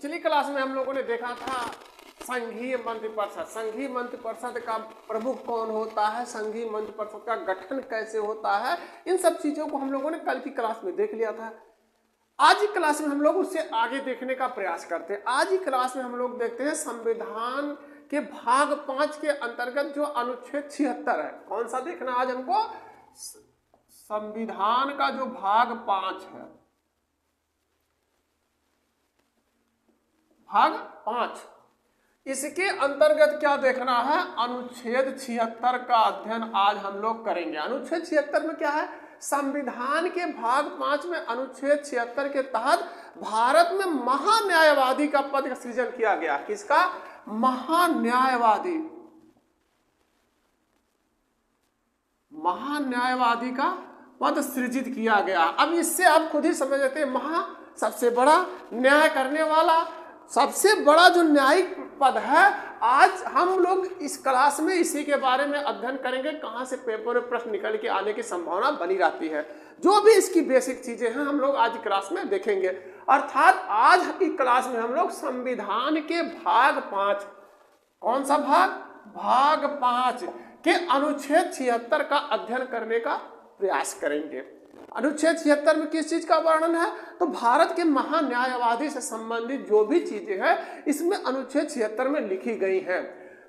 पिछली क्लास में हम लोगों ने देखा था संघीय मंत्रिपरिषद। संघीय मंत्रिपरिषद का प्रमुख कौन होता है, संघीय मंत्रिपरिषद का गठन कैसे होता है, इन सब चीजों को हम लोगों ने कल की क्लास में देख लिया था। आज की क्लास में हम लोग उससे आगे देखने का प्रयास करते हैं। आज की क्लास में हम लोग देखते हैं संविधान के भाग 5 के अंतर्गत जो अनुच्छेद 76 है। कौन सा देखना आज हमको? संविधान का जो भाग 5 है, भाग 5, इसके अंतर्गत क्या देखना है? अनुच्छेद 76 का अध्ययन आज हम लोग करेंगे। अनुच्छेद 76 में क्या है? संविधान के भाग 5 में अनुच्छेद 76 के तहत भारत में महान्यायवादी का पद का सृजन किया गया। किसका? महान्यायवादी। महान्यायवादी का पद सृजित किया गया। अब इससे आप खुद ही समझ लेते हैं, सबसे बड़ा न्याय करने वाला, सबसे बड़ा जो न्यायिक पद है। आज हम लोग इस क्लास में इसी के बारे में अध्ययन करेंगे। कहां से पेपर में प्रश्न निकल के आने की संभावना बनी रहती है, जो भी इसकी बेसिक चीजें हैं हम लोग आज क्लास में देखेंगे। अर्थात आज की क्लास में हम लोग संविधान के भाग 5, कौन सा भाग? भाग 5 के अनुच्छेद 76 का अध्ययन करने का प्रयास करेंगे। अनुच्छेद 76 में किस चीज का वर्णन है? तो भारत के महान्यायवादी से संबंधित जो भी चीजें हैं इसमें अनुच्छेद 76 में लिखी गई हैं।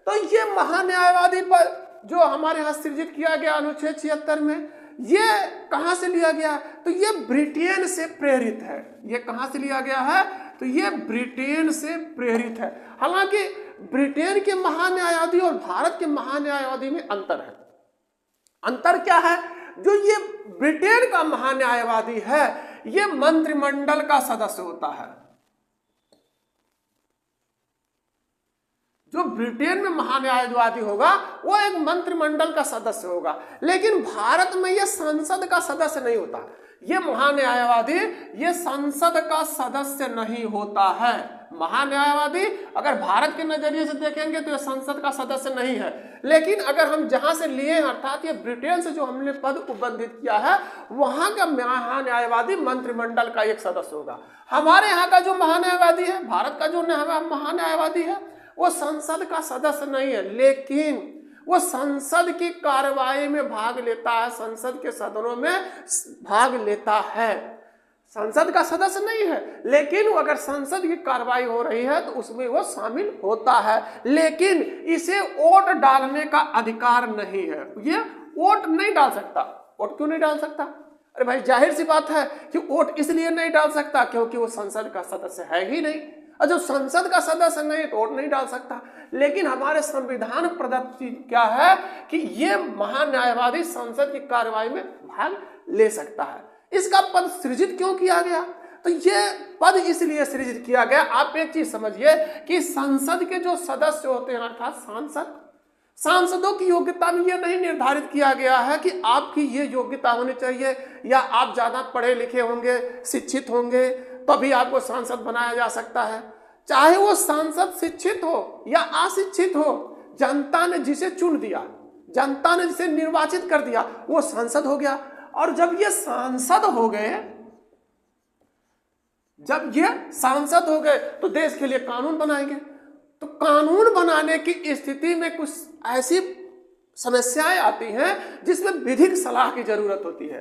तो ये महान्यायवादी पर जो हमारे यहाँ सृजित किया गया अनुच्छेद 76 में, ये कहाँ से लिया गया? तो ये ब्रिटेन से प्रेरित है। ये कहाँ से लिया गया है? तो ये ब्रिटेन से प्रेरित है। हालांकि ब्रिटेन के महान्यायवादी और भारत के महान्यायवादी में अंतर है। अंतर क्या है? जो ये ब्रिटेन का महान्यायवादी है, ये मंत्रिमंडल का सदस्य होता है। जो ब्रिटेन में महान्यायवादी होगा वो एक मंत्रिमंडल का सदस्य होगा, लेकिन भारत में ये संसद का सदस्य नहीं होता। ये महान्यायवादी ये संसद का सदस्य नहीं होता है। महान्यायवादी अगर भारत के नजरिए से देखेंगे तो ये संसद का सदस्य नहीं है, लेकिन अगर हम जहां से लिए हैं, अर्थात ये ब्रिटेन से जो हमने पद उपबंधित किया है, वहां का महान्यायवादी मंत्रिमंडल का एक सदस्य होगा। हमारे यहाँ का जो महान्यायवादी है, भारत का जो महान्यायवादी है, वो संसद का सदस्य नहीं है, लेकिन वो संसद की कार्यवाही में भाग लेता है, संसद के सदनों में भाग लेता है। संसद का सदस्य नहीं है, लेकिन वो अगर संसद की कार्रवाई हो रही है तो उसमें वो शामिल होता है, लेकिन इसे वोट डालने का अधिकार नहीं है। ये वोट नहीं डाल सकता। वोट क्यों नहीं डाल सकता? अरे भाई, जाहिर सी बात है कि वोट इसलिए नहीं डाल सकता क्योंकि वो संसद का सदस्य है ही नहीं, और जो संसद का सदस्य नहीं तो वोट नहीं डाल सकता। लेकिन हमारे संविधान प्रदत्त क्या है कि ये महान्यायवादी संसद की कार्यवाही में भाग ले सकता है। इसका पद सृजित क्यों किया गया? तो ये पद इसलिए सृजित किया गया, आप एक चीज समझिए कि संसद के जो सदस्य होते हैं, अर्थात सांसदों की योग्यता में यह नहीं निर्धारित किया गया है कि आपकी ये योग्यता होनी चाहिए या आप ज्यादा पढ़े लिखे होंगे, शिक्षित होंगे तभी आपको सांसद बनाया जा सकता है। चाहे वो सांसद शिक्षित हो या अशिक्षित हो, जनता ने जिसे चुन दिया, जनता ने जिसे निर्वाचित कर दिया, वो सांसद हो गया। और जब ये सांसद हो गए, तो देश के लिए कानून बनाएंगे। तो कानून बनाने की स्थिति में कुछ ऐसी समस्याएं आती हैं जिसमें विधिक सलाह की जरूरत होती है।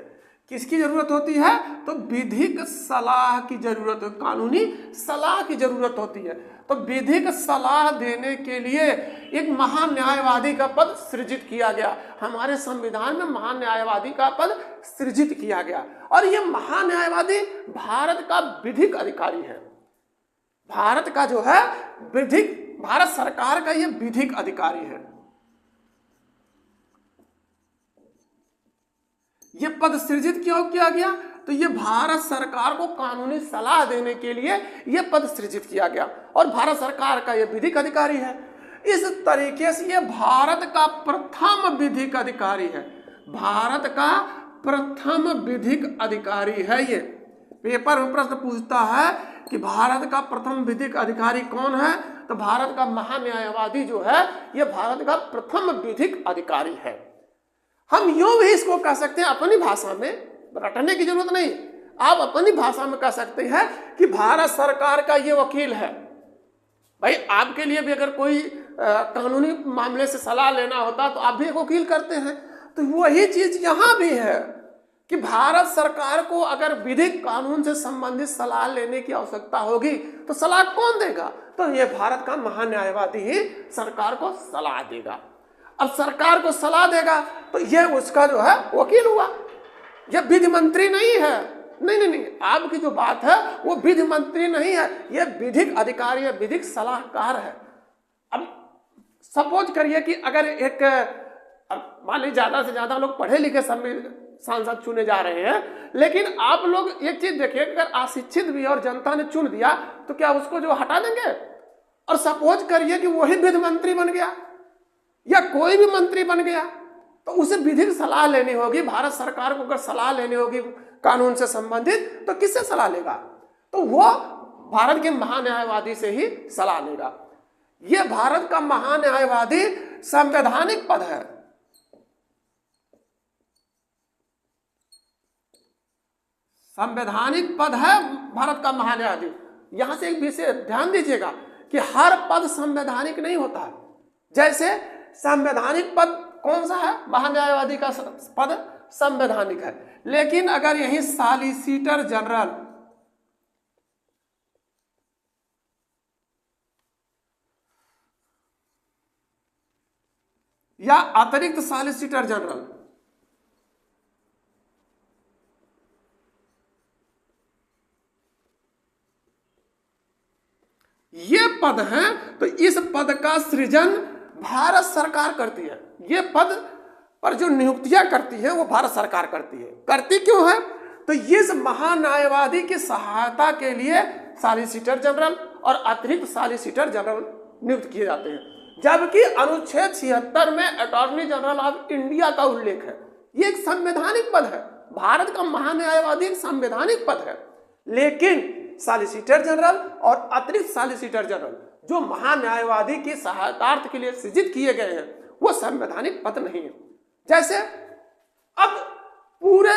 किसकी जरूरत होती है? तो विधिक सलाह की जरूरत है, कानूनी सलाह की जरूरत होती है। तो विधिक सलाह देने के लिए एक महान्यायवादी का पद सृजित किया गया। हमारे संविधान में महान्यायवादी का पद सृजित किया गया, और ये महान्यायवादी भारत का विधिक अधिकारी है। भारत का जो है भारत सरकार का ये विधिक अधिकारी है। ये पद सृजित क्यों किया गया? तो ये भारत सरकार को कानूनी सलाह देने के लिए ये पद सृजित किया गया, और भारत सरकार का ये विधिक अधिकारी है। इस तरीके से ये भारत का प्रथम विधिक अधिकारी है। भारत का प्रथम विधिक अधिकारी है। ये पेपर में प्रश्न पूछता है कि भारत का प्रथम विधिक अधिकारी कौन है? तो भारत का महान्यायवादी जो है ये भारत का प्रथम विधिक अधिकारी है। हम यूं भी इसको कह सकते हैं अपनी भाषा में, रटने की जरूरत नहीं, आप अपनी भाषा में कह सकते हैं कि भारत सरकार का ये वकील है। भाई आपके लिए भी अगर कोई कानूनी मामले से सलाह लेना होता तो आप भी एक वकील करते हैं। तो वही चीज यहाँ भी है कि भारत सरकार को अगर विधिक कानून से संबंधित सलाह लेने की आवश्यकता होगी तो सलाह कौन देगा? तो ये भारत का महान्यायवादी ही सरकार को सलाह देगा। अब सरकार को सलाह देगा तो ये उसका जो है वकील हुआ, ये विधि मंत्री नहीं है। नहीं, आपकी जो बात है वो विधि मंत्री नहीं है, ये विधिक अधिकारी है, विधिक सलाहकार है। अब सपोज करिए कि अगर एक मान लीजिए ज्यादा से ज्यादा लोग पढ़े लिखे सांसद चुने जा रहे हैं, लेकिन आप लोग एक चीज देखिए, अगर अशिक्षित भी और जनता ने चुन दिया तो क्या उसको जो हटा देंगे? और सपोज करिए कि वही विधि मंत्री बन गया या कोई भी मंत्री बन गया तो उसे विधिक सलाह लेनी होगी। भारत सरकार को अगर सलाह लेनी होगी कानून से संबंधित तो किससे सलाह लेगा? तो वो भारत के महान्यायवादी से ही सलाह लेगा। ये भारत का महान्यायवादी संवैधानिक पद है। संवैधानिक पद है भारत का महान्यायाधीश। यहां से एक विषय ध्यान दीजिएगा कि हर पद संवैधानिक नहीं होता है। जैसे संवैधानिक पद कौन सा है? महान्यायवादी का पद संवैधानिक है, लेकिन अगर यही सॉलिसिटर जनरल या अतिरिक्त सॉलिसिटर जनरल ये पद हैं, तो इस पद का सृजन भारत सरकार करती है। ये पद पर जो नियुक्तियां करती है वो भारत सरकार करती है। करती क्यों है? तो इस महान्यायवादी की सहायता के लिए सॉलिसिटर जनरल और अतिरिक्त सॉलिसिटर जनरल नियुक्त किए जाते हैं। जबकि अनुच्छेद 76 में अटॉर्नी जनरल ऑफ इंडिया का उल्लेख है। ये एक संवैधानिक पद है। भारत का महान्यायवादी एक संवैधानिक पद है, लेकिन सॉलिसिटर जनरल और अतिरिक्त सॉलिसिटर जनरल जो महान्यायवादी की सहायतार्थ के लिए सृजित किए गए हैं वो संवैधानिक पद नहीं है। जैसे अब पूरे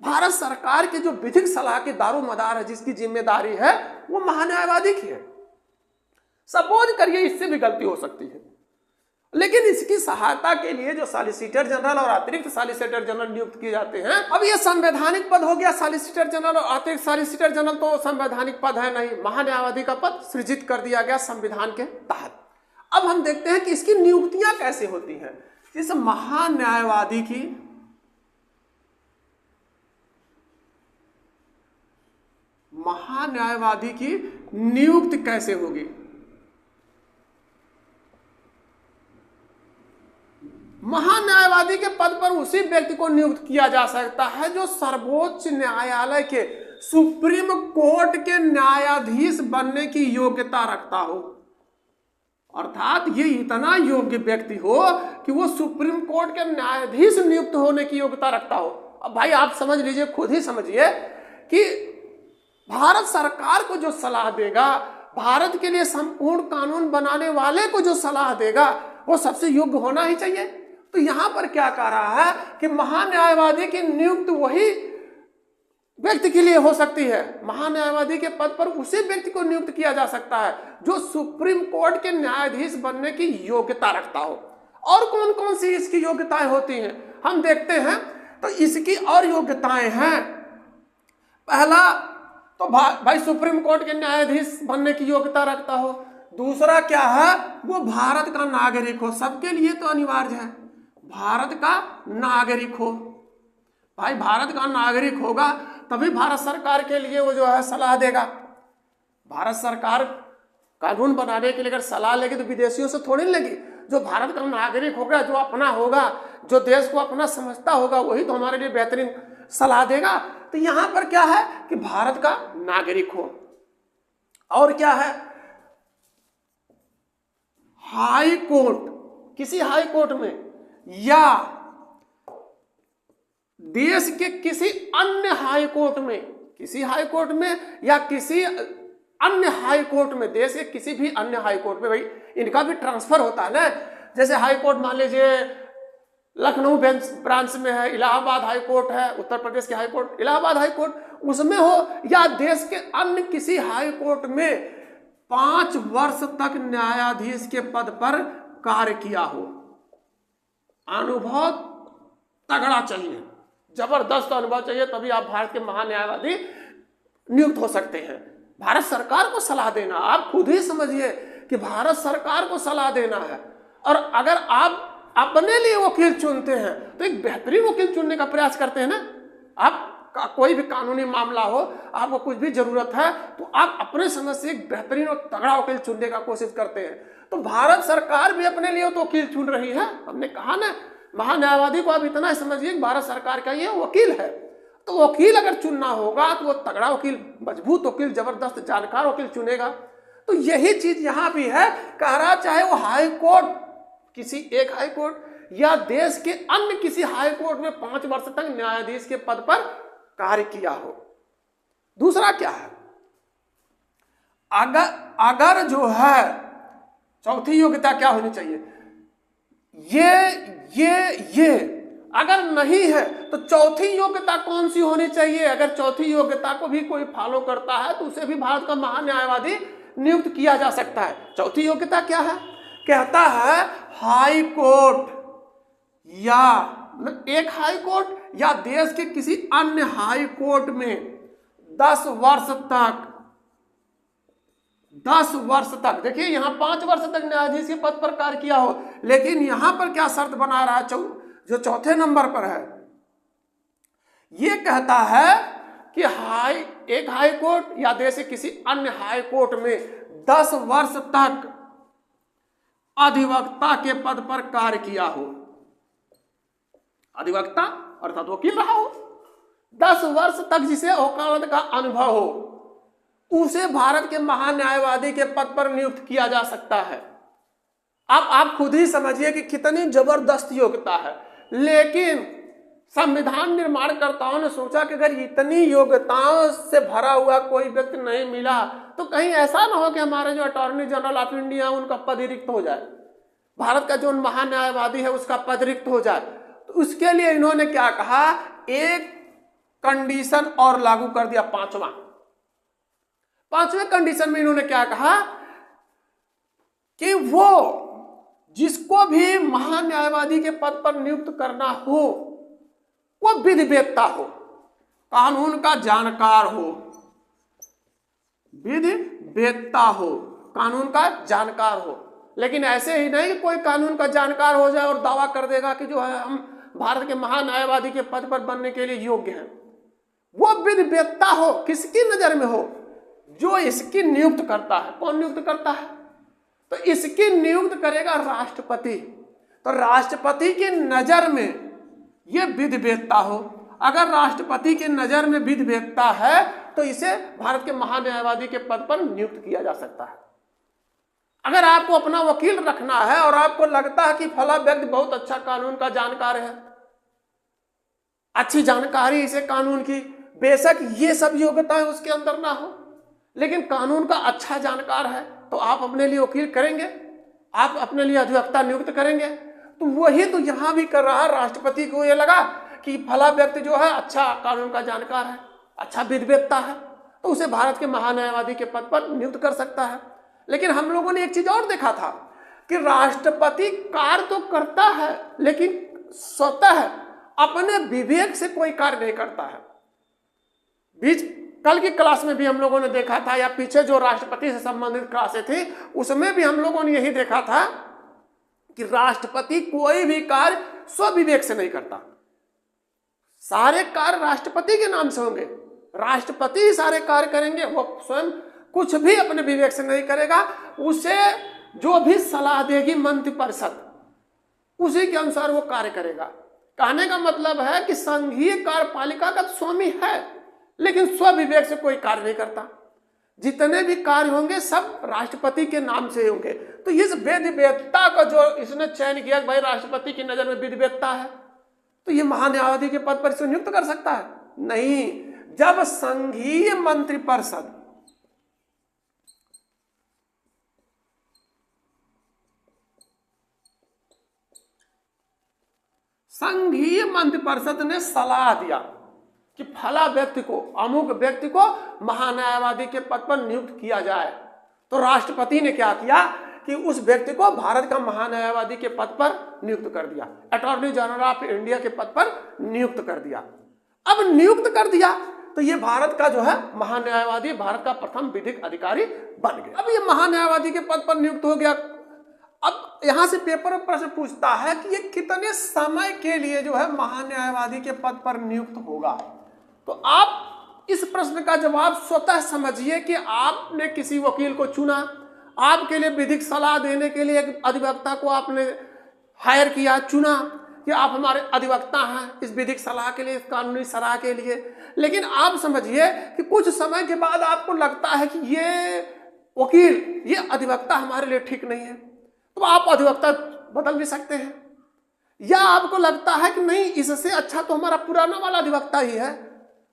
भारत सरकार के जो विधिक सलाह के दारोमदार है, जिसकी जिम्मेदारी है वो महान्यायवादी की है। सपोज करिए इससे भी गलती हो सकती है, लेकिन इसकी सहायता के लिए जो सॉलिसिटर जनरल और अतिरिक्त सॉलिसिटर जनरल नियुक्त किए जाते हैं। अब ये संवैधानिक पद हो गया। सॉलिसिटर जनरल और अतिरिक्त सॉलिसिटर जनरल तो संवैधानिक पद है नहीं, महान्यायवादी का पद सृजित कर दिया गया संविधान के तहत। अब हम देखते हैं कि इसकी नियुक्तियां कैसे होती हैं। इस महान्यायवादी की नियुक्ति कैसे होगी? महान्यायवादी के पद पर उसी व्यक्ति को नियुक्त किया जा सकता है जो सर्वोच्च न्यायालय के सुप्रीम कोर्ट के न्यायाधीश बनने की योग्यता रखता हो। अर्थात ये इतना योग्य व्यक्ति हो कि वो सुप्रीम कोर्ट के न्यायाधीश नियुक्त होने की योग्यता रखता हो। अब भाई आप समझ लीजिए, खुद ही समझिए कि भारत सरकार को जो सलाह देगा, भारत के लिए संपूर्ण कानून बनाने वाले को जो सलाह देगा, वो सबसे योग्य होना ही चाहिए। तो यहां पर क्या कह रहा है कि महान्यायवादी की नियुक्ति वही व्यक्ति के लिए हो सकती है। महान्यायवादी के पद पर उसी व्यक्ति को नियुक्त किया जा सकता है जो सुप्रीम कोर्ट के न्यायाधीश बनने की योग्यता रखता हो। और कौन कौन सी इसकी योग्यताएं होती हैं हम देखते हैं। तो इसकी और योग्यताएं हैं, पहला तो भाई सुप्रीम कोर्ट के न्यायाधीश बनने की योग्यता रखता हो। दूसरा क्या है, वो भारत का नागरिक हो। सबके लिए तो अनिवार्य है भारत का नागरिक हो। भाई भारत का नागरिक होगा तभी भारत सरकार के लिए वो जो है सलाह देगा। भारत सरकार कानून बनाने के लिए अगर सलाह लेगी तो विदेशियों से थोड़ी लेगी। जो भारत का नागरिक होगा, जो अपना होगा, जो देश को अपना समझता होगा, वही तो हमारे लिए बेहतरीन सलाह देगा। तो यहां पर क्या है कि भारत का नागरिक हो। और क्या है, हाई कोर्ट, किसी हाई कोर्ट में या देश के किसी अन्य हाई कोर्ट में, किसी हाई कोर्ट में या किसी अन्य हाई कोर्ट में, देश के किसी भी अन्य हाई कोर्ट में। भाई इनका भी ट्रांसफर होता है ना। जैसे हाई कोर्ट मान लीजिए लखनऊ ब्रांच में है, इलाहाबाद हाई कोर्ट है, उत्तर प्रदेश के high court Allahabad high court, उसमें हो, या देश के अन्य किसी हाई कोर्ट में 5 वर्ष तक न्यायाधीश के पद पर कार्य किया हो। अनुभव तगड़ा चाहिए, जबरदस्त अनुभव चाहिए, तभी आप भारत के महान्यायवादी नियुक्त हो सकते हैं। भारत सरकार को सलाह देना, आप खुद ही समझिए कि भारत सरकार को सलाह देना है। और अगर आप अपने लिए वकील चुनते हैं तो एक बेहतरीन वकील चुनने का प्रयास करते हैं ना। आप कोई भी कानूनी मामला हो, आपको कुछ भी जरूरत है, तो आप अपने समझ से एक बेहतरीन और तगड़ा वकील चुनने का कोशिश करते हैं। तो भारत सरकार भी अपने लिए तो वकील चुन रही है। हमने कहा ना, महान्यायवादी को आप इतना समझिए कि भारत सरकार का ये वकील है। तो वकील अगर चुनना होगा तो वो तगड़ा वकील, मजबूत वकील, जबरदस्त जानकार वकील चुनेगा। तो यही चीज यहां भी है। कह रहा चाहे वो हाई कोर्ट, किसी एक हाई कोर्ट या देश के अन्य किसी हाई कोर्ट में 5 वर्ष तक न्यायाधीश के पद पर कार्य किया हो। दूसरा क्या है, अगर जो है चौथी योग्यता क्या होनी चाहिए, ये अगर नहीं है तो चौथी योग्यता कौन सी होनी चाहिए। अगर चौथी योग्यता को भी कोई फॉलो करता है तो उसे भी भारत का महान्यायवादी नियुक्त किया जा सकता है। चौथी योग्यता क्या है, कहता है हाई कोर्ट या एक हाई कोर्ट या देश के किसी अन्य हाई कोर्ट में 10 वर्ष तक, देखिए यहां 5 वर्ष तक न्यायाधीश के पद पर कार्य किया हो, लेकिन यहां पर क्या शर्त बना रहा है जो चौथे नंबर पर है, यह कहता है कि एक हाई कोर्ट या देश के किसी अन्य हाई कोर्ट में 10 वर्ष तक अधिवक्ता के पद पर कार्य किया हो। अधिवक्ता अर्थात वकील रहा हो, 10 वर्ष तक जिसे वकालत का अनुभव हो, उसे भारत के महान्यायवादी के पद पर नियुक्त किया जा सकता है। आप खुद ही समझिए कि कितनी जबरदस्त योग्यता है। लेकिन संविधान निर्माणकर्ताओं ने सोचा कि अगर इतनी योग्यताओं से भरा हुआ कोई व्यक्ति नहीं मिला तो कहीं ऐसा ना हो कि हमारे जो अटॉर्नी जनरल ऑफ इंडिया उनका पद रिक्त हो जाए, भारत का जो महान्यायवादी है उसका पद रिक्त हो जाए। तो उसके लिए इन्होंने क्या कहा, एक कंडीशन और लागू कर दिया, पांचवें कंडीशन में इन्होंने क्या कहा कि वो जिसको भी महान्यायवादी के पद पर नियुक्त करना हो वो विधिवेत्ता हो, कानून का जानकार हो, विधिवेत्ता हो, कानून का जानकार हो। लेकिन ऐसे ही नहीं कि कोई कानून का जानकार हो जाए और दावा कर देगा कि जो है हम भारत के महान्यायवादी के पद पर बनने के लिए योग्य हैं। वो विधिवेत्ता हो, किसकी नजर में हो, जो इसकी नियुक्त करता है। कौन नियुक्त करता है, तो इसकी नियुक्त करेगा राष्ट्रपति। तो राष्ट्रपति की नजर में यह विधिवेत्ता हो। अगर राष्ट्रपति की नजर में विधिवेत्ता है तो इसे भारत के महान्यायवादी के पद पर नियुक्त किया जा सकता है। अगर आपको अपना वकील रखना है और आपको लगता है कि फला व्यक्ति बहुत अच्छा कानून का जानकार है, अच्छी जानकारी इसे कानून की, बेशक ये सब योग्यताएं उसके अंदर ना हो, लेकिन कानून का अच्छा जानकार है, तो आप अपने लिए वकील करेंगे, आप अपने लिए अधिवक्ता नियुक्त करेंगे। तो वही तो यहां भी कर रहा है। राष्ट्रपति को यह लगा कि फला व्यक्ति जो है अच्छा कानून का जानकार है, अच्छा विधिवेत्ता है, तो उसे भारत के महान्यायवादी के पद पर नियुक्त कर सकता है। लेकिन हम लोगों ने एक चीज और देखा था कि राष्ट्रपति कार्य तो करता है लेकिन स्वतः अपने विवेक से कोई कार्य नहीं करता है। कल की क्लास में भी हम लोगों ने देखा था, या पीछे जो राष्ट्रपति से संबंधित क्लासें थी उसमें भी हम लोगों ने यही देखा था कि राष्ट्रपति कोई भी कार्य स्वविवेक से नहीं करता। सारे कार्य राष्ट्रपति के नाम से होंगे, राष्ट्रपति ही सारे कार्य करेंगे, वो स्वयं कुछ भी अपने विवेक से नहीं करेगा। उसे जो भी सलाह देगी मंत्रिपरिषद उसी के अनुसार वो कार्य करेगा। कहने का मतलब है कि संघीय कार्यपालिका का स्वामी है लेकिन स्वविवेक से कोई कार्य नहीं करता। जितने भी कार्य होंगे सब राष्ट्रपति के नाम से होंगे। तो इस विधिवेत्ता का जो इसने चयन किया, भाई राष्ट्रपति की नजर में विधिवेत्ता है, तो ये महान्यायवादी के पद पर इसे नियुक्त कर सकता है? नहीं। जब संघीय मंत्रिपरिषद ने सलाह दिया कि फला व्यक्ति को, अमुक व्यक्ति को महान्यायवादी के पद पर नियुक्त किया जाए, तो राष्ट्रपति ने क्या किया कि उस व्यक्ति को भारत का महान्यायवादी के पद पर नियुक्त कर दिया, अटॉर्नी जनरल ऑफ इंडिया के पद पर नियुक्त कर दिया। अब नियुक्त कर दिया तो ये भारत का जो है महान्यायवादी, भारत का प्रथम विधिक अधिकारी बन गया। अब ये महान्यायवादी के पद पर नियुक्त हो गया। अब यहां से पेपर में प्रश्न पूछता है कि ये कितने समय के लिए जो है महान्यायवादी के पद पर नियुक्त होगा। तो आप इस प्रश्न का जवाब स्वतः समझिए कि आपने किसी वकील को चुना, आपके लिए विधिक सलाह देने के लिए एक अधिवक्ता को आपने हायर किया, चुना कि आप हमारे अधिवक्ता हैं इस विधिक सलाह के लिए, इस कानूनी सलाह के लिए। लेकिन आप समझिए कि कुछ समय के बाद आपको लगता है कि ये वकील, ये अधिवक्ता हमारे लिए ठीक नहीं है, तो आप अधिवक्ता बदल भी सकते हैं। या आपको लगता है कि नहीं, इससे अच्छा तो हमारा पुराना वाला अधिवक्ता ही है,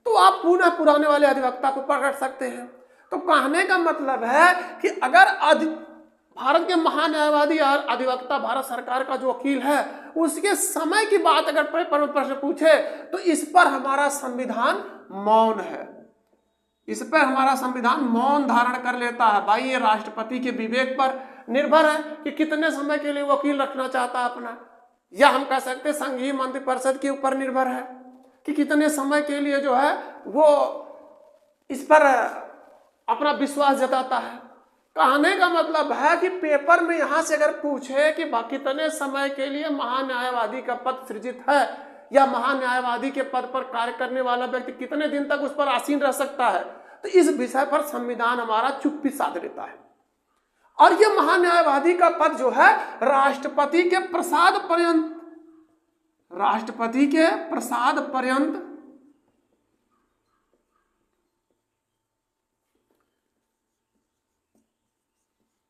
तो आप पुनः पुराने वाले अधिवक्ता को पकड़ सकते हैं। तो कहने का मतलब है कि अगर भारत के महान्यायवादी और अधिवक्ता, भारत सरकार का जो वकील है, उसके समय की बात अगर पेपर में प्रश्न पूछे तो इस पर हमारा संविधान मौन है, इस पर हमारा संविधान मौन धारण कर लेता है। भाई ये राष्ट्रपति के विवेक पर निर्भर है कि कितने समय के लिए वकील रखना चाहता है अपना, या हम कह सकते हैं संघीय मंत्रिपरिषद के ऊपर निर्भर है कि कितने समय के लिए जो है वो इस पर अपना विश्वास जताता है। कहने का मतलब है कि पेपर में यहां से अगर पूछे कि कितने समय के लिए महान्यायवादी का पद सृजित है, या महान्यायवादी के पद पर कार्य करने वाला व्यक्ति कितने दिन तक उस पर आसीन रह सकता है, तो इस विषय पर संविधान हमारा चुप्पी साध लेता है। और ये महान्यायवादी का पद जो है राष्ट्रपति के प्रसाद पर्यंत, राष्ट्रपति के प्रसाद पर्यंत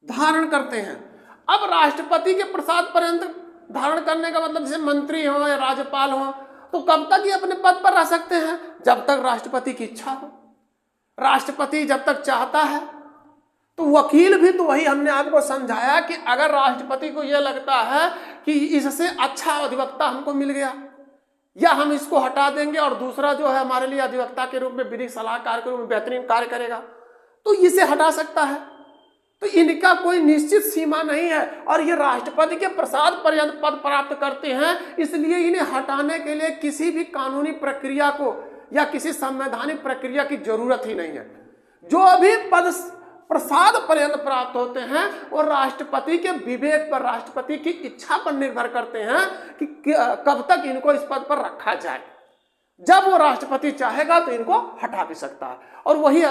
धारण करते हैं। अब राष्ट्रपति के प्रसाद पर्यंत धारण करने का मतलब जैसे मंत्री हो या राज्यपाल हो, तो कब तक ये अपने पद पर रह सकते हैं? जब तक राष्ट्रपति की इच्छा हो, राष्ट्रपति जब तक चाहता है। तो वकील भी तो वही हमने आपको समझाया कि अगर राष्ट्रपति को यह लगता है कि इससे अच्छा अधिवक्ता हमको मिल गया, या हम इसको हटा देंगे और दूसरा जो है हमारे लिए अधिवक्ता के रूप में, विधिक सलाहकार के रूप में बेहतरीन कार्य करेगा, तो इसे हटा सकता है। तो इनका कोई निश्चित सीमा नहीं है, और ये राष्ट्रपति के प्रसाद पर्यंत पद प्राप्त करते हैं, इसलिए इन्हें हटाने के लिए किसी भी कानूनी प्रक्रिया को या किसी संवैधानिक प्रक्रिया की जरूरत ही नहीं है। जो भी पद प्रसाद पर्यंत प्राप्त होते हैं वो राष्ट्रपति के विवेक पर, राष्ट्रपति की इच्छा पर निर्भर करते हैं कि कब तक इनको इस पद पर रखा जाए। जब वो राष्ट्रपति चाहेगा तो इनको हटा भी सकता है, और वही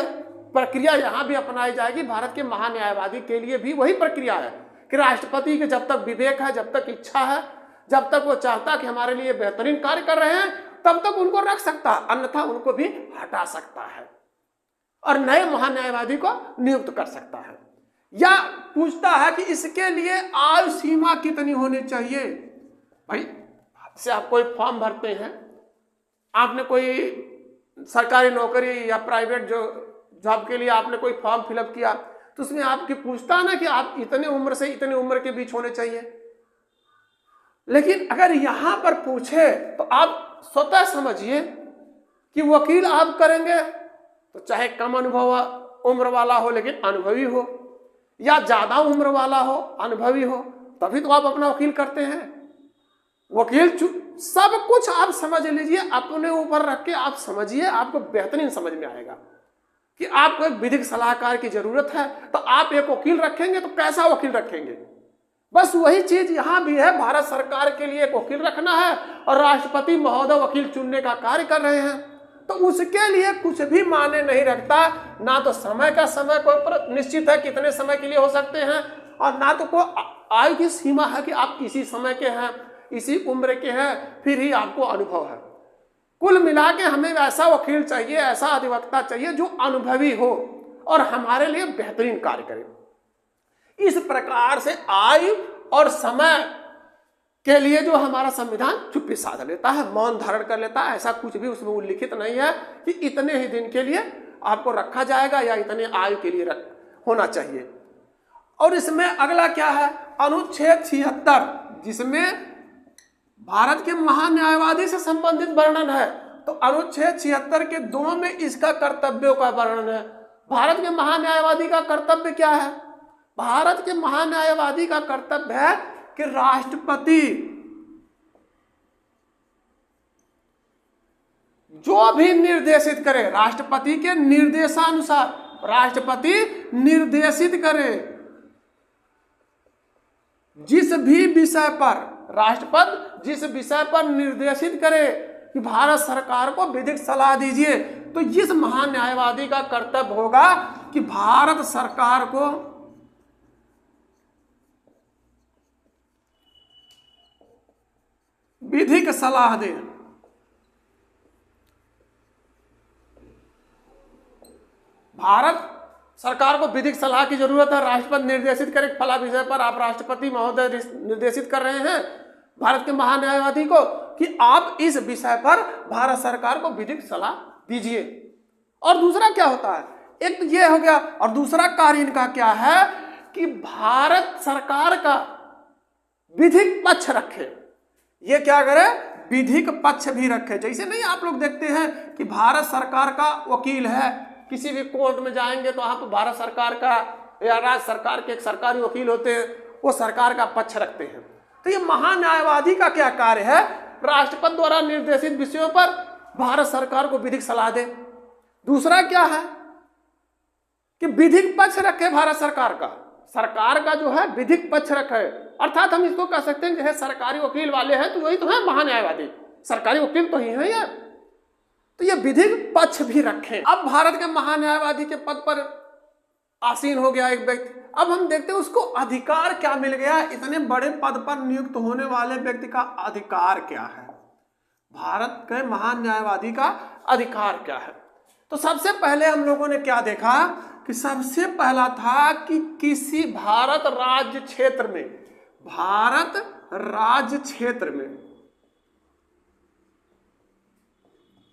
प्रक्रिया यहां भी अपनाई जाएगी। भारत के महान्यायवादी के लिए भी वही प्रक्रिया है कि राष्ट्रपति के जब तक विवेक है, जब तक इच्छा है, जब तक वो चाहता है कि हमारे लिए बेहतरीन कार्य कर रहे हैं, तब तक उनको रख सकता है, अन्यथा उनको भी हटा सकता है और नए महान्यायवादी को नियुक्त कर सकता है। या पूछता है कि इसके लिए आयु सीमा कितनी होनी चाहिए। भाई से आप कोई फॉर्म भरते हैं, आपने कोई सरकारी नौकरी या प्राइवेट जो जॉब के लिए आपने कोई फॉर्म फिलअप किया, तो उसमें आपकी पूछता ना कि आप इतने उम्र से इतने उम्र के बीच होने चाहिए। लेकिन अगर यहां पर पूछे तो आप स्वतः समझिए कि वकील आप करेंगे तो चाहे कम अनुभव उम्र वाला हो लेकिन अनुभवी हो, या ज्यादा उम्र वाला हो अनुभवी हो, तभी तो आप अपना वकील करते हैं। वकील सब कुछ आप समझ लीजिए, अपने ऊपर रख के आप समझिए, आपको बेहतरीन समझ में आएगा कि आपको एक विधिक सलाहकार की जरूरत है, तो आप एक वकील रखेंगे तो कैसा वकील रखेंगे। बस वही चीज यहां भी है, भारत सरकार के लिए एक वकील रखना है और राष्ट्रपति महोदय वकील चुनने का कार्य कर रहे हैं, तो उसके लिए कुछ भी मायने नहीं रखता। ना तो समय का समय कोई निश्चित है कितने समय के लिए हो सकते हैं, और ना तो कोई आयु की सीमा है कि आप इसी समय के हैं, इसी उम्र के हैं, फिर ही आपको अनुभव है। कुल मिला के हमें ऐसा वकील चाहिए, ऐसा अधिवक्ता चाहिए जो अनुभवी हो और हमारे लिए बेहतरीन कार्य करे। इस प्रकार से आयु और समय के लिए जो हमारा संविधान चुप्पी साध लेता है, मौन धारण कर लेता है। ऐसा कुछ भी उसमें उल्लिखित नहीं है कि इतने ही दिन के लिए आपको रखा जाएगा या इतने आयु के लिए होना चाहिए। और इसमें अगला क्या है, अनुच्छेद 76, जिसमें भारत के महान्यायवादी से संबंधित वर्णन है। तो अनुच्छेद 76 के 2 में इसका कर्तव्यों का वर्णन है। भारत के महान्यायवादी का कर्तव्य क्या है? भारत के महान्यायवादी का कर्तव्य है कि राष्ट्रपति जो भी निर्देशित करे, राष्ट्रपति के निर्देशानुसार राष्ट्रपति निर्देशित करे, जिस भी विषय पर राष्ट्रपति जिस विषय पर निर्देशित करे कि भारत सरकार को विधिक सलाह दीजिए, तो इस महान्यायवादी का कर्तव्य होगा कि भारत सरकार को विधिक सलाह दे। भारत सरकार को विधिक सलाह की जरूरत है। राष्ट्रपति निर्देशित करे फला विषय पर आप राष्ट्रपति महोदय निर्देशित कर रहे हैं भारत के महान्यायवादी को कि आप इस विषय पर भारत सरकार को विधिक सलाह दीजिए। और दूसरा क्या होता है, एक तो ये हो गया, और दूसरा कार्य इनका क्या है कि भारत सरकार का विधिक पक्ष रखे। ये क्या करे, विधिक पक्ष भी रखे। जैसे नहीं आप लोग देखते हैं कि भारत सरकार का वकील है, किसी भी कोर्ट में जाएंगे तो आप भारत सरकार का या राज्य सरकार के एक सरकारी वकील होते हैं, वो सरकार का पक्ष रखते हैं। तो ये महान्यायवादी का क्या कार्य है, राष्ट्रपति द्वारा निर्देशित विषयों पर भारत सरकार को विधिक सलाह दे। दूसरा क्या है कि विधिक पक्ष रखे भारत सरकार का जो है विधिक पक्ष रखे। अर्थात हम इसको कह सकते हैं जैसे सरकारी वकील वाले हैं तो वही तो है महान्यायवादी, सरकारी वकील तो ही है ये, तो ये विधिक पक्ष भी रखें। अब भारत के महान्यायवादी के पद पर आसीन हो गया एक व्यक्ति, अब हम देखते हैं उसको अधिकार क्या मिल गया। इतने बड़े पद पर नियुक्त होने वाले व्यक्ति का अधिकार क्या है, भारत के महान्यायवादी का अधिकार क्या है। तो सबसे पहले हम लोगों ने क्या देखा कि सबसे पहला था कि किसी भारत राज्य क्षेत्र में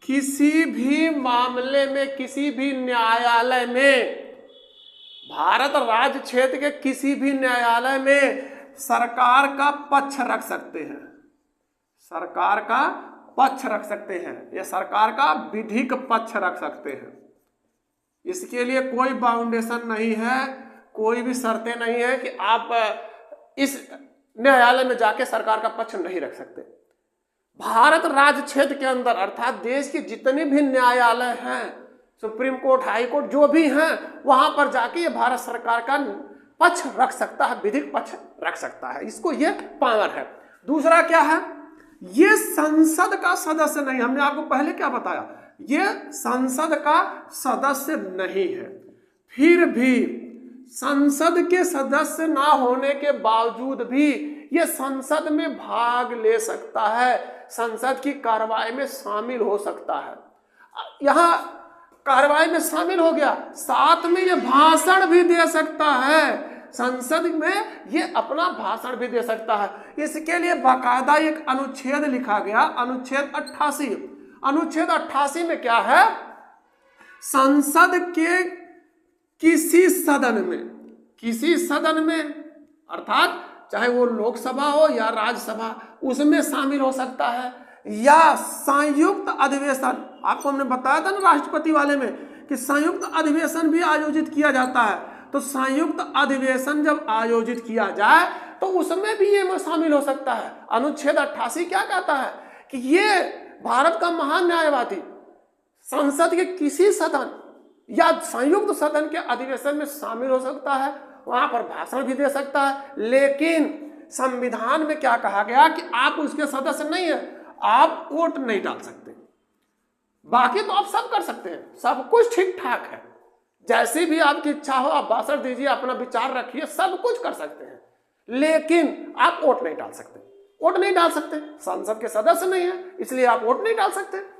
किसी भी मामले में, किसी भी न्यायालय में, भारत राज्य क्षेत्र के किसी भी न्यायालय में सरकार का पक्ष रख सकते हैं, सरकार का पक्ष रख सकते हैं, या सरकार का विधिक पक्ष रख सकते हैं। इसके लिए कोई बाउंडेशन नहीं है, कोई भी शर्तें नहीं है कि आप इस न्यायालय में जाके सरकार का पक्ष नहीं रख सकते। भारत राज्य क्षेत्र के अंदर अर्थात देश के जितने भी न्यायालय हैं, सुप्रीम कोर्ट, हाई कोर्ट जो भी हैं, वहां पर जाके ये भारत सरकार का पक्ष रख सकता है, विधिक पक्ष रख सकता है, इसको ये पावर है। दूसरा क्या है, ये संसद का सदस्य नहीं, हमने आपको पहले क्या बताया, ये संसद का सदस्य नहीं है। फिर भी संसद के सदस्य ना होने के बावजूद भी ये संसद में भाग ले सकता है, संसद की कार्रवाई में शामिल हो सकता है। यहां कार्रवाई में शामिल हो गया, साथ में ये भाषण भी दे सकता है, संसद में ये अपना भाषण भी दे सकता है। इसके लिए बाकायदा एक अनुच्छेद लिखा गया, अनुच्छेद 88। अनुच्छेद 88 में क्या है, संसद के किसी सदन में अर्थात चाहे वो लोकसभा हो या राज्यसभा, उसमें शामिल हो सकता है, या संयुक्त अधिवेशन, आपको हमने बताया था ना राष्ट्रपति वाले में कि संयुक्त अधिवेशन भी आयोजित किया जाता है। तो संयुक्त अधिवेशन जब आयोजित किया जाए तो उसमें भी ये शामिल हो सकता है। अनुच्छेद 88 क्या कहता है कि ये भारत का महान्यायवादी संसद के किसी सदन या संयुक्त सदन के अधिवेशन में शामिल हो सकता है, वहां पर भाषण भी दे सकता है। लेकिन संविधान में क्या कहा गया कि आप उसके सदस्य नहीं है, आप वोट नहीं डाल सकते, बाकी तो आप सब कर सकते हैं, सब कुछ ठीक ठाक है, जैसी भी आपकी इच्छा हो आप भाषण दीजिए, अपना विचार रखिए, सब कुछ कर सकते हैं, लेकिन आप वोट नहीं डाल सकते। वोट नहीं डाल सकते, संसद के सदस्य नहीं है, इसलिए आप वोट नहीं डाल सकते।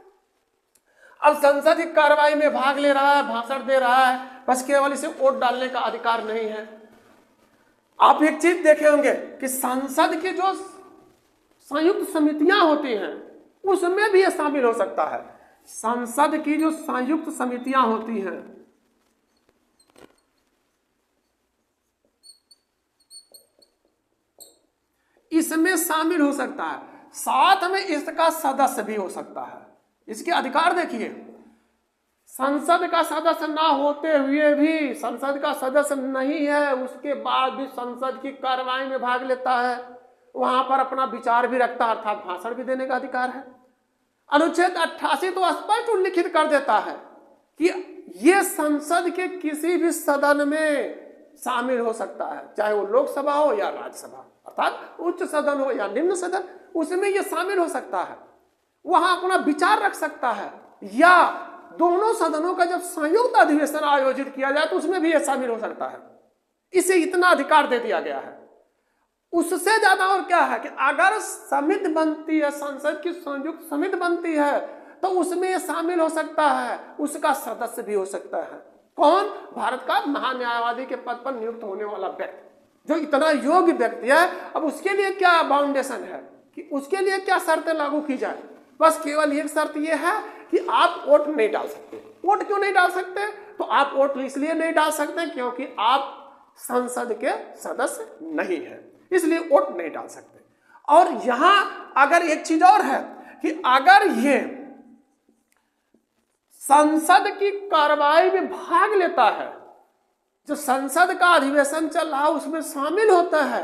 अब संसद की कार्रवाई में भाग ले रहा है, भाषण दे रहा है, बस केवल इसे वोट डालने का अधिकार नहीं है। आप एक चीज देखे होंगे कि संसद की जो संयुक्त समितियां होती हैं उसमें भी यह शामिल हो सकता है। संसद की जो संयुक्त समितियां होती हैं इसमें शामिल हो सकता है, साथ में इसका सदस्य भी हो सकता है। इसके अधिकार देखिए, संसद का सदस्य ना होते हुए भी, संसद का सदस्य नहीं है उसके बाद भी संसद की कार्रवाई में भाग लेता है, वहां पर अपना विचार भी रखता है, अर्थात भाषण भी देने का अधिकार है। अनुच्छेद 88 तो स्पष्ट उल्लिखित कर देता है कि ये संसद के किसी भी सदन में शामिल हो सकता है, चाहे वो लोकसभा हो या राज्यसभा, अर्थात उच्च सदन हो या निम्न सदन, उसमें ये शामिल हो सकता है, वहां अपना विचार रख सकता है, या दोनों सदनों का जब संयुक्त अधिवेशन आयोजित किया जाए तो उसमें भी ये शामिल हो सकता है। इसे इतना अधिकार दे दिया गया है। उससे ज्यादा और क्या है कि अगर समिति बनती है, संसद की संयुक्त समिति बनती है, तो उसमें ये शामिल हो सकता है, उसका सदस्य भी हो सकता है। कौन? भारत का महान्यायवादी के पद पर नियुक्त होने वाला व्यक्ति, जो इतना योग्य व्यक्ति है। अब उसके लिए क्या बाउंडेशन है कि उसके लिए क्या शर्तें लागू की जाए? बस केवल एक शर्त यह है कि आप वोट नहीं डाल सकते। वोट क्यों नहीं डाल सकते? तो आप वोट इसलिए नहीं डाल सकते क्योंकि आप संसद के सदस्य नहीं हैं, इसलिए वोट नहीं डाल सकते। और यहां अगर एक चीज और है कि अगर ये संसद की कार्रवाई में भाग लेता है, जो संसद का अधिवेशन चल रहा है उसमें शामिल होता है,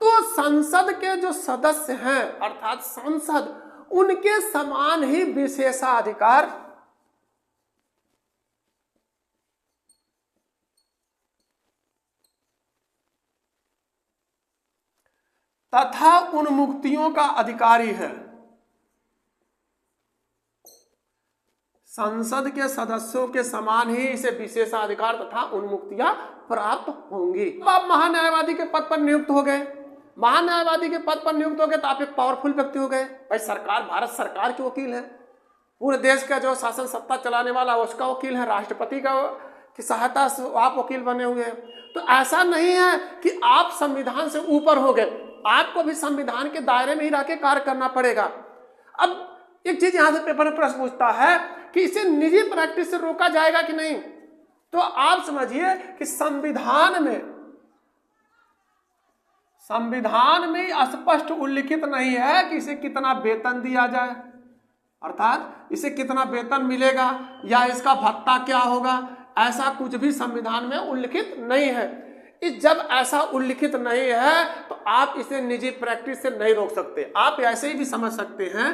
तो संसद के जो सदस्य हैं अर्थात सांसद, उनके समान ही विशेषाधिकार तथा उन्मुक्तियों का अधिकारी है। संसद के सदस्यों के समान ही इसे विशेषाधिकार तथा उन्मुक्तियां प्राप्त होंगी। आप महान्यायवादी के पद पर नियुक्त हो गए, महान्यायवादी के पद पर नियुक्त हो गए तो आप एक पावरफुल व्यक्ति हो गए। भाई सरकार, भारत सरकार के वकील है, पूरे देश का जो शासन सत्ता चलाने वाला उसका वकील है, राष्ट्रपति का की सहायता से आप वकील बने हुए हैं। तो ऐसा नहीं है कि आप संविधान से ऊपर हो गए, आपको भी संविधान के दायरे में ही रह के कार्य करना पड़ेगा। अब एक चीज यहां से पेपर में प्रश्न पूछता है कि इसे निजी प्रैक्टिस से रोका जाएगा कि नहीं, तो आप समझिए कि संविधान में स्पष्ट उल्लिखित नहीं है कि इसे कितना वेतन दिया जाए, अर्थात इसे कितना वेतन मिलेगा या इसका भत्ता क्या होगा, ऐसा कुछ भी संविधान में उल्लिखित नहीं है। जब ऐसा उल्लिखित नहीं है तो आप इसे निजी प्रैक्टिस से नहीं रोक सकते। आप ऐसे ही भी समझ सकते हैं,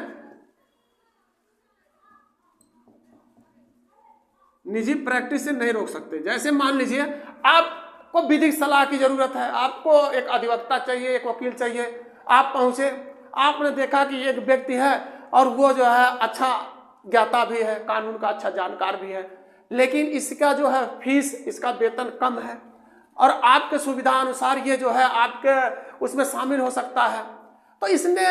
निजी प्रैक्टिस से नहीं रोक सकते। जैसे मान लीजिए आपको विधिक सलाह की जरूरत है, आपको एक अधिवक्ता चाहिए, एक वकील चाहिए, आप पहुंचे, आपने देखा कि एक व्यक्ति है और वो जो है अच्छा ज्ञाता भी है, कानून का अच्छा जानकार भी है, लेकिन इसका जो है फीस, इसका वेतन कम है और आपके सुविधा अनुसार ये जो है आपके उसमें शामिल हो सकता है, तो इसने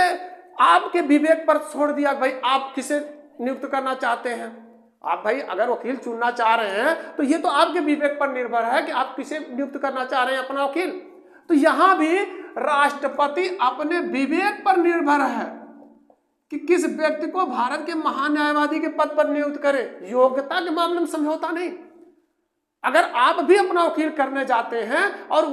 आपके विवेक पर छोड़ दिया। भाई आप किसे नियुक्त करना चाहते हैं? आप भाई अगर वकील चुनना चाह रहे हैं तो ये तो आपके विवेक पर निर्भर है कि आप किसे नियुक्त करना चाह रहे हैं अपना वकील। तो यहां भी राष्ट्रपति अपने विवेक पर निर्भर है कि किस व्यक्ति को भारत के महान्यायवादी के पद पर नियुक्त करे। योग्यता के मामले में समझौता नहीं। अगर आप भी अपना वकील करने जाते हैं और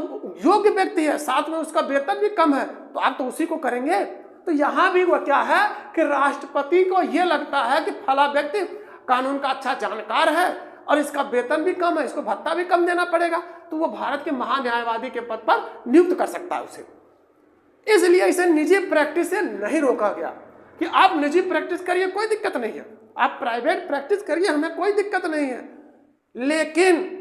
योग्य व्यक्ति है, साथ में उसका वेतन भी कम है, तो आप तो उसी को करेंगे। तो यहां भी वो क्या है कि राष्ट्रपति को यह लगता है कि फला व्यक्ति कानून का अच्छा जानकार है और इसका वेतन भी कम है, इसको भत्ता भी कम देना पड़ेगा, तो वो भारत के महान्यायवादी के पद पर नियुक्त कर सकता है उसे। इसलिए इसे निजी प्रैक्टिस से नहीं रोका गया कि आप निजी प्रैक्टिस करिए, कोई दिक्कत नहीं है, आप प्राइवेट प्रैक्टिस करिए, हमें कोई दिक्कत नहीं है, लेकिन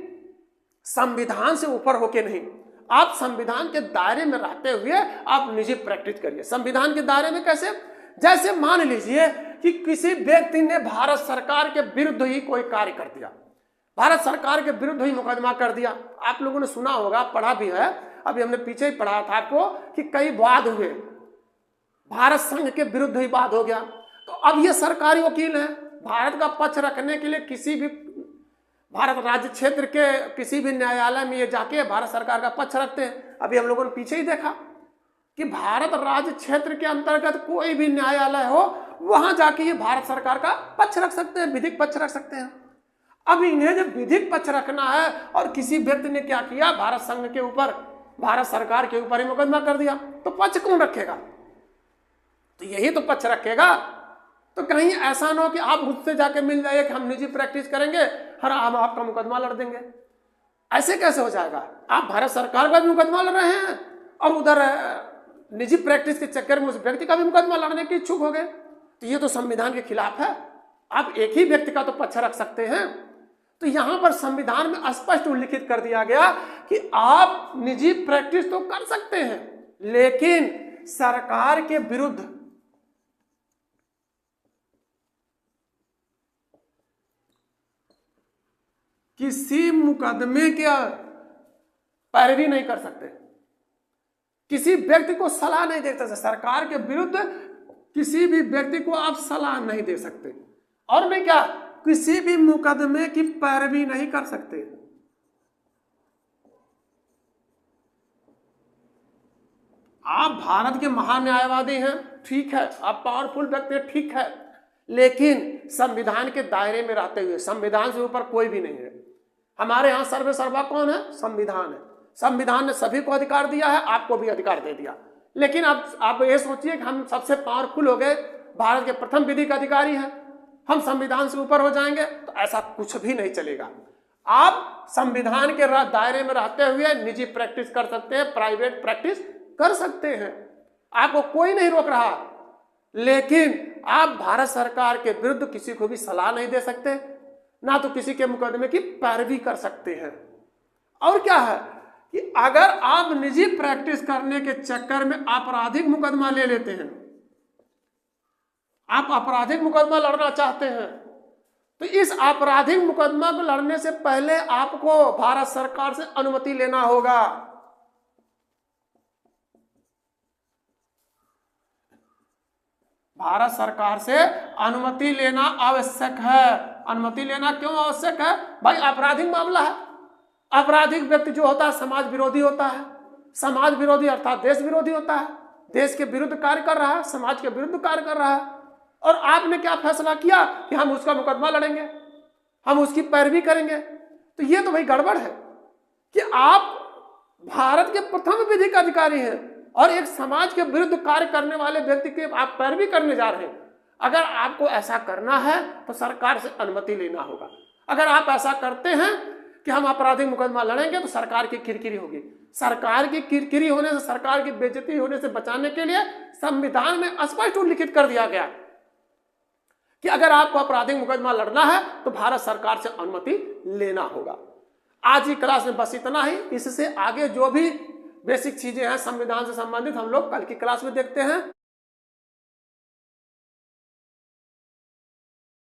संविधान से ऊपर होके नहीं। आप संविधान के दायरे में रहते हुए आप निजी प्रैक्टिस करिए। संविधान के दायरे में कैसे? जैसे मान लीजिए कि किसी व्यक्ति ने भारत सरकार के विरुद्ध ही कोई कार्य कर दिया, भारत सरकार के विरुद्ध ही मुकदमा कर दिया। आप लोगों ने सुना होगा, पढ़ा भी है, अभी हमने पीछे ही पढ़ा था आपको कि कई वाद हुए, भारत संघ के विरुद्ध ही वाद हो गया। तो अब ये सरकारी वकील है, भारत का पक्ष रखने के लिए किसी भी भारत राज्य क्षेत्र के किसी भी न्यायालय में ये जाके भारत सरकार का पक्ष रखते हैं। अभी हम लोगों ने पीछे ही देखा कि भारत राज्य क्षेत्र के अंतर्गत कोई भी न्यायालय हो, वहां जाके ये भारत सरकार का पक्ष रख सकते हैं, विधिक पक्ष रख सकते हैं। अब इन्हें जब विधिक पक्ष रखना है और किसी व्यक्ति ने क्या किया, भारत संघ के ऊपर, भारत सरकार के ऊपर ही मुकदमा कर दिया, तो पक्ष कौन रखेगा? तो यही तो पक्ष रखेगा तो कहीं ऐसा ना हो कि आप मुझसे जाके मिल जाइए कि हम निजी प्रैक्टिस करेंगे, हर हम आपका मुकदमा लड़ देंगे। ऐसे कैसे हो जाएगा? आप भारत सरकार का भी मुकदमा लड़ रहे हैं और उधर निजी प्रैक्टिस के चक्कर में उस व्यक्ति का भी मुकदमा लड़ने की इच्छुक हो गए, तो ये तो संविधान के खिलाफ है। आप एक ही व्यक्ति का तो पक्ष रख सकते हैं। तो यहां पर संविधान में स्पष्ट उल्लिखित कर दिया गया कि आप निजी प्रैक्टिस तो कर सकते हैं, लेकिन सरकार के विरुद्ध किसी मुकदमे के पैरवी नहीं कर सकते, किसी व्यक्ति को सलाह नहीं दे सकते। सरकार के विरुद्ध किसी भी व्यक्ति को आप सलाह नहीं दे सकते, और नहीं क्या, किसी भी मुकदमे की पैरवी नहीं कर सकते। आप भारत के महान्यायवादी हैं, ठीक है, आप पावरफुल व्यक्ति हैं, ठीक है, लेकिन संविधान के दायरे में रहते हुए, संविधान से ऊपर कोई भी नहीं है। हमारे यहाँ सर्वे सर्वा कौन है? संविधान है। संविधान ने सभी को अधिकार दिया है, आपको भी अधिकार दे दिया। लेकिन अब आप ये सोचिए कि हम सबसे पावरफुल हो गए, भारत के प्रथम विधिक अधिकारी हैं, हम संविधान से ऊपर हो जाएंगे, तो ऐसा कुछ भी नहीं चलेगा। आप संविधान के दायरे में रहते हुए निजी प्रैक्टिस कर सकते हैं, प्राइवेट प्रैक्टिस कर सकते हैं, आपको कोई नहीं रोक रहा, लेकिन आप भारत सरकार के विरुद्ध किसी को भी सलाह नहीं दे सकते, ना तो किसी के मुकदमे की पैरवी कर सकते हैं। और क्या है कि अगर आप निजी प्रैक्टिस करने के चक्कर में आपराधिक मुकदमा ले लेते हैं, आप आपराधिक मुकदमा लड़ना चाहते हैं, तो इस आपराधिक मुकदमा को लड़ने से पहले आपको भारत सरकार से अनुमति लेना होगा। भारत सरकार से अनुमति लेना आवश्यक है। अनुमति लेना क्यों आवश्यक है? भाई आपराधिक मामला है, आपराधिक व्यक्ति जो होता है समाज विरोधी होता है, समाज विरोधी अर्थात देश विरोधी होता है, देश के विरुद्ध कार्य कर रहा है, समाज के विरुद्ध कार्य कर रहा है, और आपने क्या फैसला किया कि हम उसका मुकदमा लड़ेंगे, हम उसकी पैरवी करेंगे। तो ये तो भाई गड़बड़ है कि आप भारत के प्रथम विधिक अधिकारी हैं और एक समाज के विरुद्ध कार्य करने वाले व्यक्ति के आप पैरवी करने जा रहे हैं। अगर आपको ऐसा करना है तो सरकार से अनुमति लेना होगा। अगर आप ऐसा करते हैं कि हम आपराधिक मुकदमा लड़ेंगे, तो सरकार की किरकिरी होगी। सरकार की किरकिरी होने से, सरकार की बेइज्जती होने से बचाने के लिए संविधान में स्पष्ट उल्लिखित कर दिया गया कि अगर आपको आपराधिक मुकदमा लड़ना है तो भारत सरकार से अनुमति लेना होगा। आज की क्लास में बस इतना ही। इससे आगे जो भी बेसिक चीजें हैं संविधान से संबंधित, हम लोग कल की क्लास में देखते हैं।